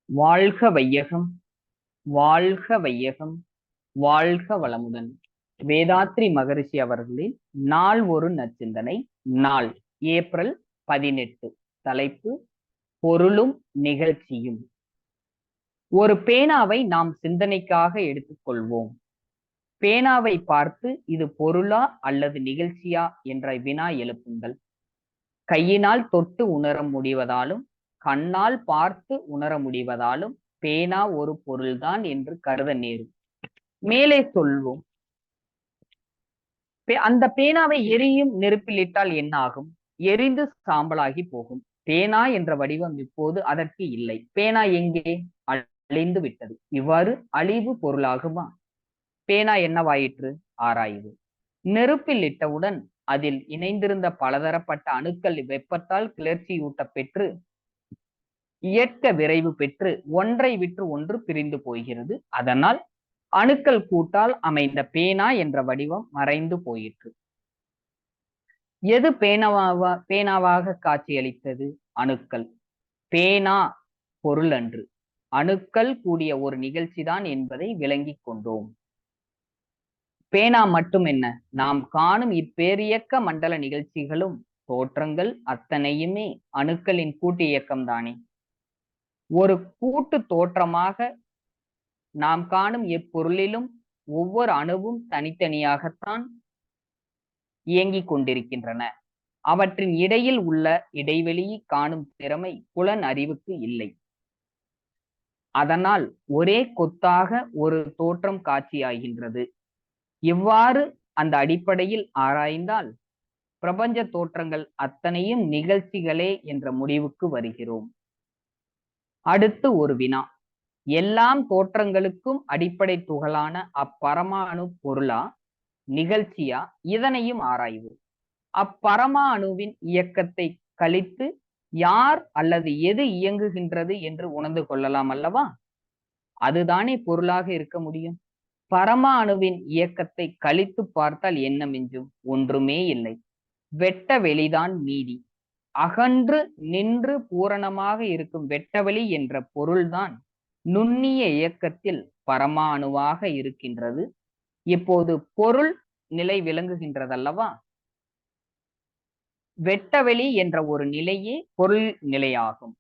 வாழ்க வையகம், வாழ்க வையகம், வாழ்க வளமுடன். வேதாத்ரி மகரிஷி அவர்களின் நாள் ஒரு நச்சிந்தனை. நாள் ஏப்ரல் 18. தலைப்பு பொருளும் நிகழ்ச்சியும். ஒரு பேனாவை நாம் சிந்தனைக்காக எடுத்துக்கொள்வோம். பேனாவை பார்த்து இது பொருளா அல்லது நிகழ்ச்சியா என்ற வினா எழுப்புங்கள். கையினால் தொட்டு உணர முடிவதாலும் கண்ணால் பார்த்து உணர முடிவதாலும் பேனா ஒரு பொருள்தான் என்று கருத நேரும். மேலே சொல்வோம். அந்த பேனாவை எரியும் நெருப்பில் இட்டால் என்ன ஆகும்? எரிந்து சாம்பலாகி போகும். பேனா என்ற வடிவம் இப்போது அதற்கு இல்லை. பேனா எங்கே? அழிந்து விட்டது. இவ்வாறு அழிவு பொருளாகுமா? பேனா என்னவாயிற்று? ஆராய்வு. நெருப்பில் இட்டவுடன் அதில் இணைந்திருந்த பலதரப்பட்ட அணுக்கள் வெப்பத்தால் கிளர்ச்சியூட்ட பெற்று இயற்க விரைவு பெற்று ஒன்றை விட்டு ஒன்று பிரிந்து போகிறது. அதனால் அணுக்கள் கூட்டால் அமைந்த பேனா என்ற வடிவம் மறைந்து போயிற்று. எது பேனாவாக காட்சியளித்தது? அணுக்கள். பேனா பொருள் அன்று, அணுக்கள் கூடிய ஒரு நிகழ்ச்சிதான் என்பதை விளங்கிக் கொண்டோம். பேனா மட்டும் என்ன, நாம் காணும் இப்பேரியக்க மண்டல நிகழ்ச்சிகளும் தோற்றங்கள் அத்தனையுமே அணுக்களின் கூட்டு இயக்கம் தானே. ஒரு கூட்டு தோற்றமாக நாம் காணும் எப்பொருளிலும் ஒவ்வொரு அணுவும் தனித்தனியாகத்தான் இயங்கிக் கொண்டிருக்கின்றன. அவற்றின் இடையில் உள்ள இடைவெளியை காணும் திறமை புலன் அறிவுக்கு இல்லை. அதனால் ஒரே கொத்தாக ஒரு தோற்றம் காட்சியாகின்றது. இவ்வாறு அந்த அடிப்படையில் ஆராய்ந்தால் பிரபஞ்ச தோற்றங்கள் அத்தனையும் நிகழ்ச்சிகளே என்ற முடிவுக்கு வருகிறோம். அடுத்து ஒரு வினா. எல்லாம் தோற்றங்களுக்கும் அடிப்படை துகளான அப்பரமாணு பொருளா, நிகழ்ச்சியா? இதனையும் ஆராய்வோம். அப்பரமா அணுவின் இயக்கத்தை கழித்து யார் அல்லது எது இயங்குகின்றது என்று உணர்ந்து கொள்ளலாம் அல்லவா? அதுதானே பொருளாக இருக்க முடியும். பரமா அணுவின் இயக்கத்தை கழித்து பார்த்தால் என்ன மிஞ்சும்? ஒன்றுமே இல்லை. வெட்ட வெளிதான் மீதி. அகன்று நின்று பூரணமாக இருக்கும் வெட்டவெளி என்ற பொருள்தான் நுண்ணிய இயக்கத்தில் பரமா அணுவாக இருக்கின்றது. இப்போது பொருள் நிலை விளங்குகின்றதல்லவா? வெட்டவெளி என்ற ஒரு நிலையே பொருள் நிலையாகும்.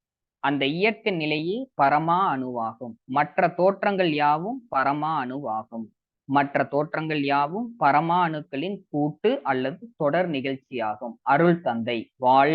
அந்த இயக்க நிலையே பரமா அணுவாகும். மற்ற தோற்றங்கள் யாவும் பரமா அணுவாகும். மற்ற தோற்றங்கள் யாவும் பரமா அணுக்களின் கூட்டு அல்லது தொடர் நிகழ்ச்சியாகும். அருள் தந்தை வாழ்க.